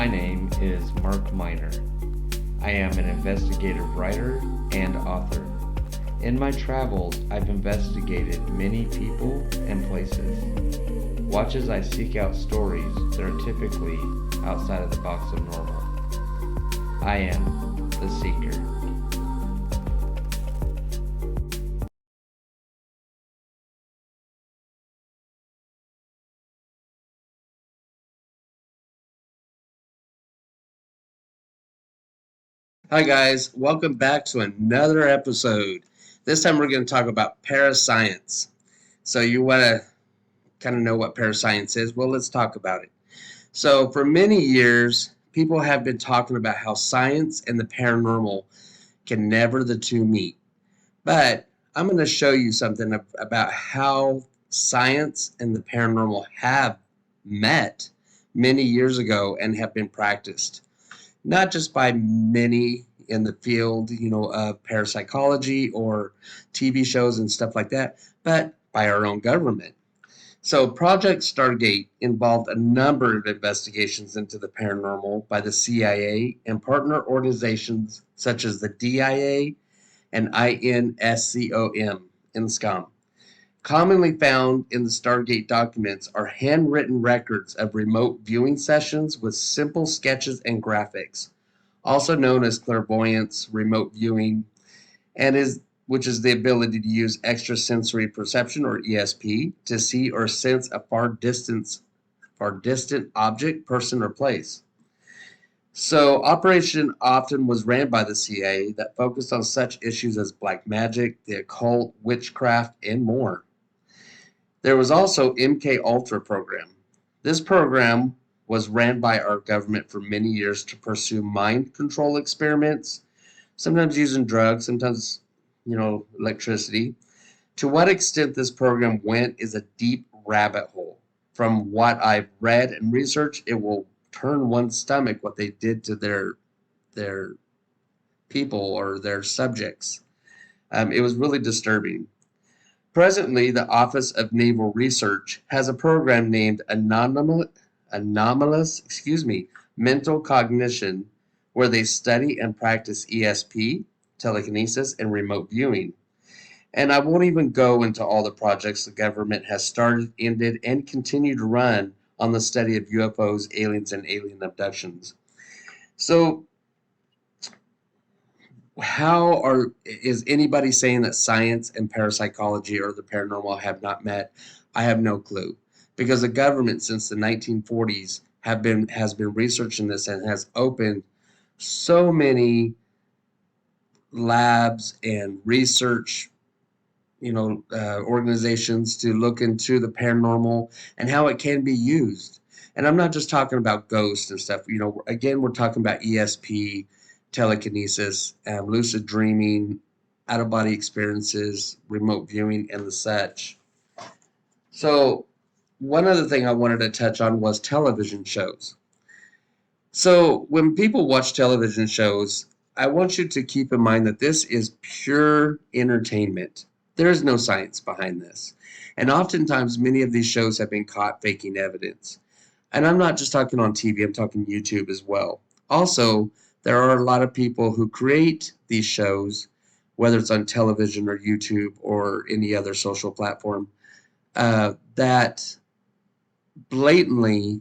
My name is Mark Miner. I am an investigative writer and author. In my travels, I've investigated many people and places. Watch as I seek out stories that are typically outside of the box of normal. I am the Seeker. Hi, guys. Welcome back to another episode. This time we're going to talk about parascience. So, you want to kind of know what parascience is? Well, let's talk about it. So, for many years, people have been talking about how science and the paranormal can never the two meet. But I'm going to show you something about how science and the paranormal have met many years ago and have been practiced not just by many in the field, of parapsychology or TV shows and stuff like that, but by our own government. So, Project Stargate involved a number of investigations into the paranormal by the CIA and partner organizations such as the DIA and INSCOM in SCOM. Commonly found in the Stargate documents are handwritten records of remote viewing sessions with simple sketches and graphics, also known as clairvoyance, remote viewing, and is which is the ability to use extrasensory perception or ESP to see or sense a far distant object, person, or place. So Operation often was ran by the CIA that focused on such issues as black magic, the occult, witchcraft, and more. There was also MK Ultra program. This program was ran by our government for many years to pursue mind control experiments, sometimes using drugs, sometimes, electricity. To what extent this program went is a deep rabbit hole. From what I've read and researched, it will turn one's stomach what they did to their people or their subjects. It was really disturbing. Presently, the Office of Naval Research has a program named Anomalous Mental Cognition, where they study and practice ESP, telekinesis, and remote viewing. And I won't even go into all the projects the government has started, ended, and continue to run on the study of UFOs, aliens, and alien abductions. So, is anybody saying that science and parapsychology or the paranormal have not met? I have no clue, because the government since the 1940s has been researching this and has opened so many labs and research organizations to look into the paranormal and how it can be used. And I'm not just talking about ghosts and stuff. Again, we're talking about ESP, telekinesis, lucid dreaming, out of body experiences, remote viewing, and the such. So, one other thing I wanted to touch on was television shows. So, when people watch television shows, I want you to keep in mind that this is pure entertainment. There is no science behind this. And oftentimes, many of these shows have been caught faking evidence. And I'm not just talking on TV, I'm talking YouTube as well. Also, there are a lot of people who create these shows, whether it's on television or YouTube or any other social platform, that blatantly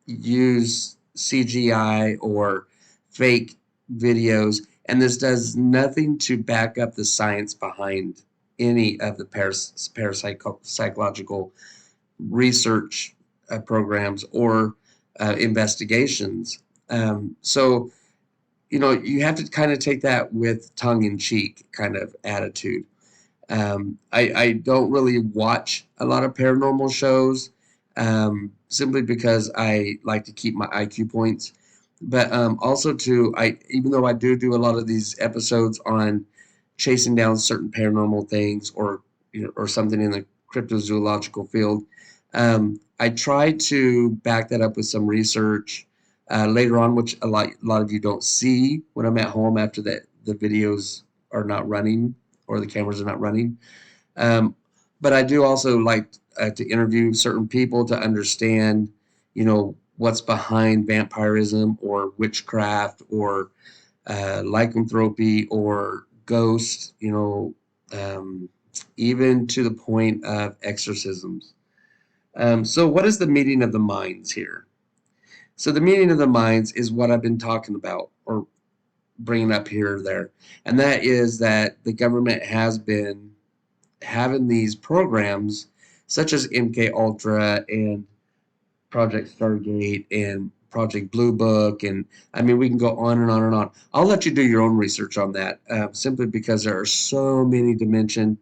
use CGI or fake videos, and this does nothing to back up the science behind any of the parapsychological research programs or investigations. So, you have to kind of take that with tongue in cheek kind of attitude. I don't really watch a lot of paranormal shows simply because I like to keep my IQ points. But also too, even though I do a lot of these episodes on chasing down certain paranormal things or something in the cryptozoological field, I try to back that up with some research later on, which a lot of you don't see when I'm at home after the videos are not running or the cameras are not running. But I do also like to interview certain people to understand, what's behind vampirism or witchcraft or lycanthropy or ghosts, even to the point of exorcisms. So, what is the meeting of the minds here? So, the meeting of the minds is what I've been talking about or bringing up here or there, and that is that the government has been having these programs such as MK Ultra and Project Stargate and Project Blue Book, and I mean we can go on and on and on. I'll let you do your own research on that, simply because there are so many to mention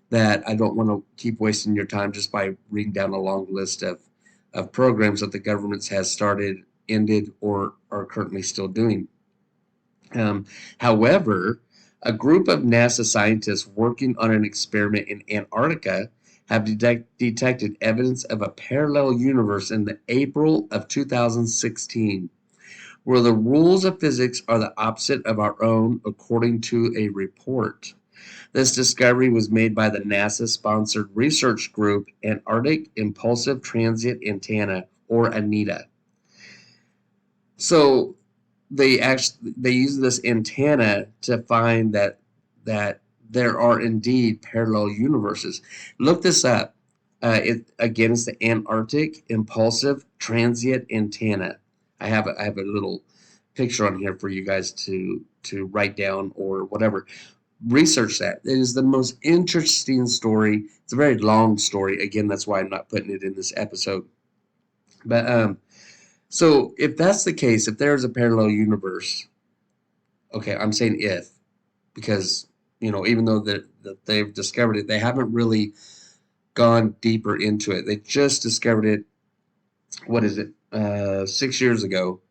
that I don't want to keep wasting your time just by reading down a long list of programs that the government has started, ended, or are currently still doing. Um, However, a group of NASA scientists working on an experiment in Antarctica have detected evidence of a parallel universe in the April of 2016, where the rules of physics are the opposite of our own, according to a report. This discovery was made by the NASA-sponsored research group Antarctic Impulsive Transient Antenna, or ANITA. So they use this antenna to find that there are indeed parallel universes. Look this up. It again is the Antarctic Impulsive Transient Antenna. I have a little picture on here for you guys to write down or whatever. Research that. It is the most interesting story. It's a very long story. Again, that's why I'm not putting it in this episode. But so if that's the case, if there's a parallel universe, okay, I'm saying if, because even though that they've discovered it, they haven't really gone deeper into it. They just discovered it. What is it? 6 years ago,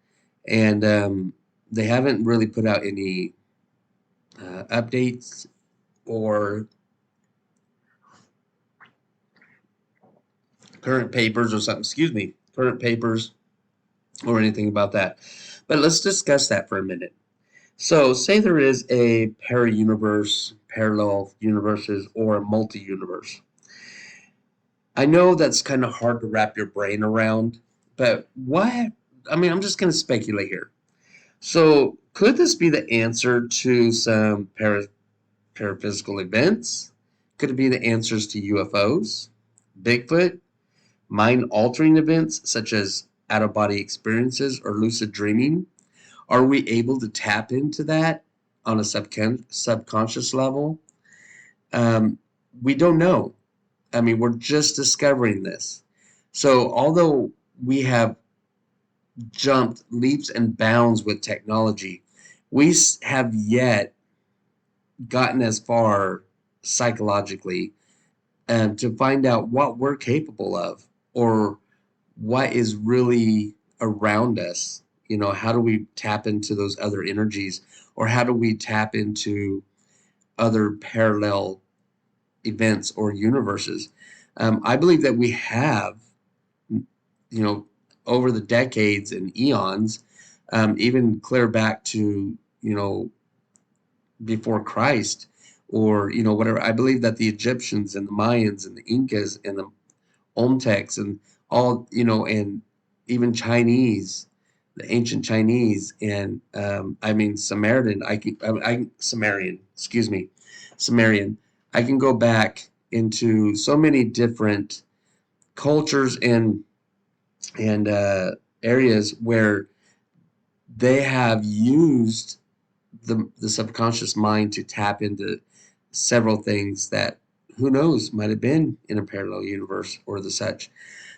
and they haven't really put out any updates or current papers or something. Excuse me, current papers or anything about that. But let's discuss that for a minute. So, say there is a para-universe, parallel universes, or a multi-universe. I know that's kind of hard to wrap your brain around, but what? I mean, I'm just going to speculate here. So, could this be the answer to some paraphysical events? Could it be the answers to UFOs, Bigfoot, mind-altering events such as out-of-body experiences or lucid dreaming? Are we able to tap into that on a subconscious level? Um, we don't know. I mean, we're just discovering this. So, although we have jumped leaps and bounds with technology, we have yet gotten as far psychologically to find out what we're capable of or what is really around us. How do we tap into those other energies, or how do we tap into other parallel events or universes? I believe that we have, over the decades and eons, even clear back to, before Christ, or, whatever. I believe that the Egyptians and the Mayans and the Incas and the Olmecs and all, and even Chinese, the ancient Chinese, and I mean Samaritan. Sumerian. Excuse me, Sumerian. I can go back into so many different cultures and areas where they have used the subconscious mind to tap into several things that who knows might have been in a parallel universe or the such.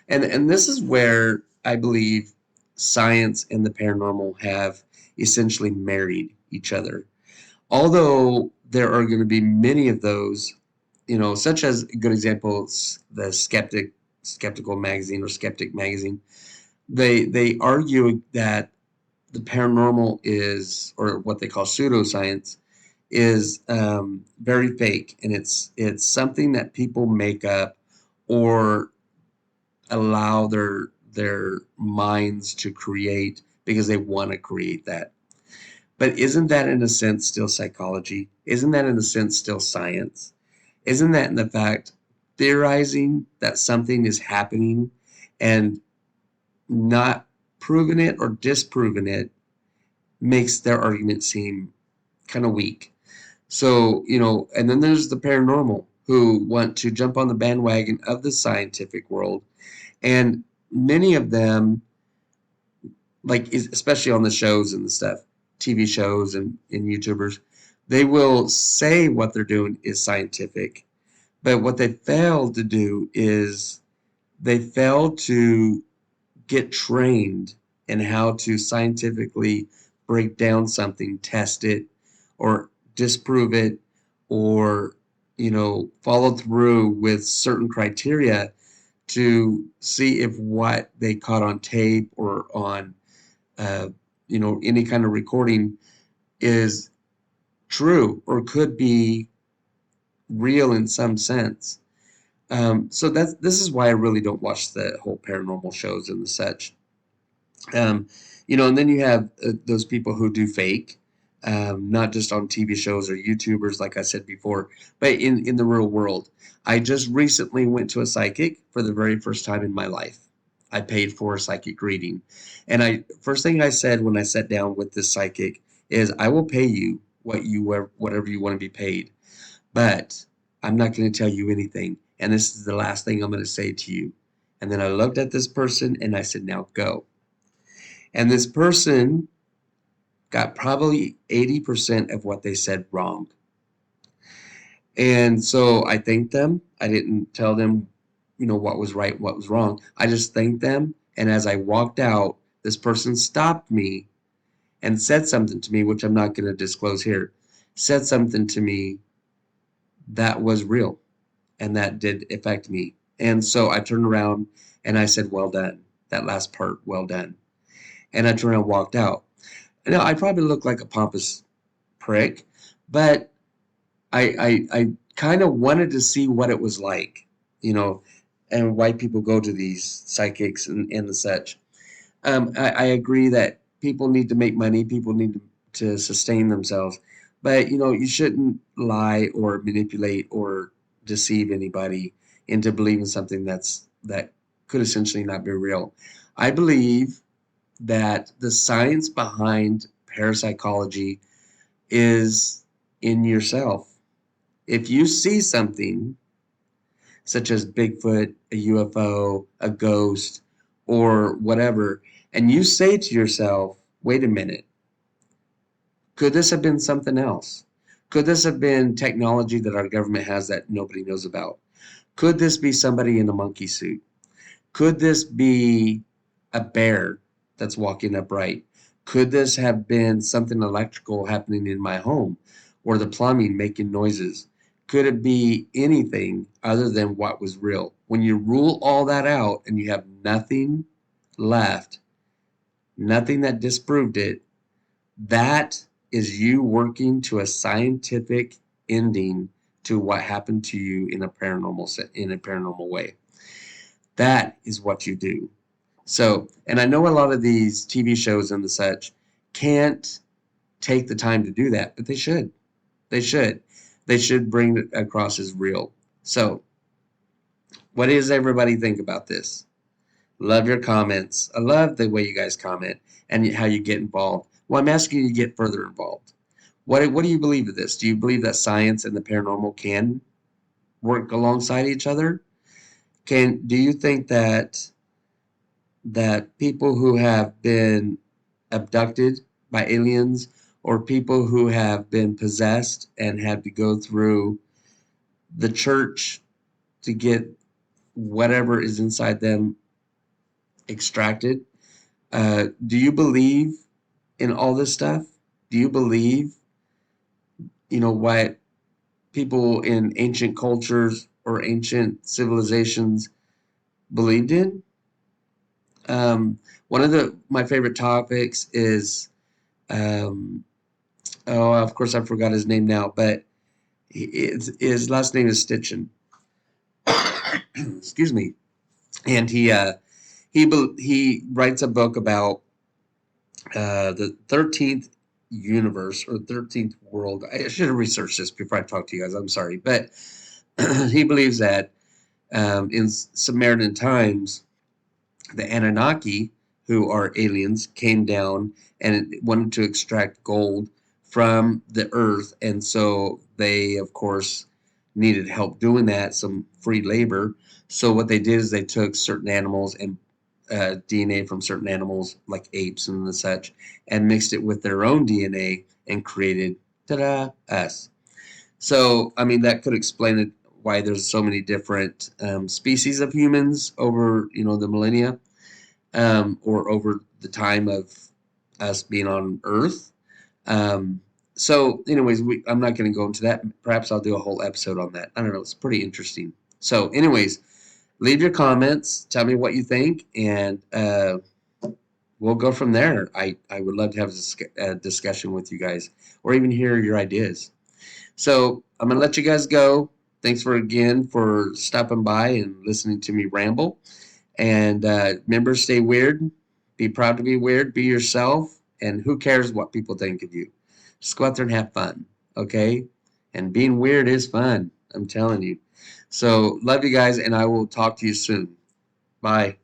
And this is where I believe science and the paranormal have essentially married each other. Although there are going to be many of those, such as a good example, the Skeptical magazine or Skeptic magazine. They argue that the paranormal is, or what they call pseudoscience, is very fake, and it's something that people make up or allow their minds to create because they want to create that. But isn't that in a sense still psychology? Isn't that in a sense still science? Isn't that in the fact theorizing that something is happening and not proven it or disproven it makes their argument seem kind of weak. So, and then there's the paranormal who want to jump on the bandwagon of the scientific world. And many of them, like especially on the shows and the stuff, TV shows and YouTubers, they will say what they're doing is scientific. But what they fail to do is they fail to get trained in how to scientifically break down something, test it, or disprove it, or follow through with certain criteria to see if what they caught on tape or on any kind of recording is true or could be real in some sense. So this is why I really don't watch the whole paranormal shows and the such. Um, and then you have those people who do fake, not just on TV shows or YouTubers, like I said before, but in the real world. I just recently went to a psychic for the very first time in my life. I paid for a psychic reading. And first thing I said when I sat down with this psychic is, I will pay you whatever you want to be paid, but I'm not going to tell you anything. And this is the last thing I'm going to say to you. And then I looked at this person and I said, now go. And this person got probably 80% of what they said wrong. And so I thanked them. I didn't tell them, what was right, what was wrong. I just thanked them. And as I walked out, this person stopped me and said something to me, which I'm not going to disclose here, said something to me that was real and that did affect me. And so I turned around and I said, well done. That last part, well done. And I turned around and walked out. Now, I probably look like a pompous prick, but I kind of wanted to see what it was like, and why people go to these psychics and the such. I agree that people need to make money, people need to sustain themselves, but, you shouldn't lie or manipulate or deceive anybody into believing something that could essentially not be real. I believe that the science behind parapsychology is in yourself. If you see something such as Bigfoot, a UFO, a ghost, or whatever, and you say to yourself, wait a minute, could this have been something else? Could this have been technology that our government has that nobody knows about? Could this be somebody in a monkey suit? Could this be a bear that's walking upright? Could this have been something electrical happening in my home, or the plumbing making noises? Could it be anything other than what was real? When you rule all that out and you have nothing left, nothing that disproved it, that is you working to a scientific ending to what happened to you in a paranormal way. That is what you do. So, and I know a lot of these TV shows and the such can't take the time to do that, but they should. They should. They should bring it across as real. So, what does everybody think about this? Love your comments. I love the way you guys comment and how you get involved. Well, I'm asking you to get further involved. What do you believe of this? Do you believe that science and the paranormal can work alongside each other? Do you think that people who have been abducted by aliens, or people who have been possessed and had to go through the church to get whatever is inside them extracted, do you believe in all this stuff? Do you believe, what people in ancient cultures or ancient civilizations believed in? One of my favorite topics is, of course I forgot his name now, but his last name is Stitchin. Excuse me. And he writes a book about the 13th universe or 13th world. I should have researched this before I talked to you guys. I'm sorry, but he believes that in Samaritan times, the Anunnaki, who are aliens, came down and wanted to extract gold from the earth. And so they, of course, needed help doing that, some free labor. So what they did is they took certain animals and DNA from certain animals, like apes and the such, and mixed it with their own DNA and created, ta-da, us. So, I mean, that could explain it, why there's so many different species of humans over, the millennia, or over the time of us being on Earth. Um, so, anyways, I'm not going to go into that. Perhaps I'll do a whole episode on that. I don't know. It's pretty interesting. So, anyways, leave your comments. Tell me what you think, and we'll go from there. I would love to have a discussion with you guys, or even hear your ideas. So I'm gonna let you guys go. Thanks for stopping by and listening to me ramble. And remember, stay weird. Be proud to be weird. Be yourself. And who cares what people think of you? Just go out there and have fun. Okay? And being weird is fun. I'm telling you. So love you guys, and I will talk to you soon. Bye.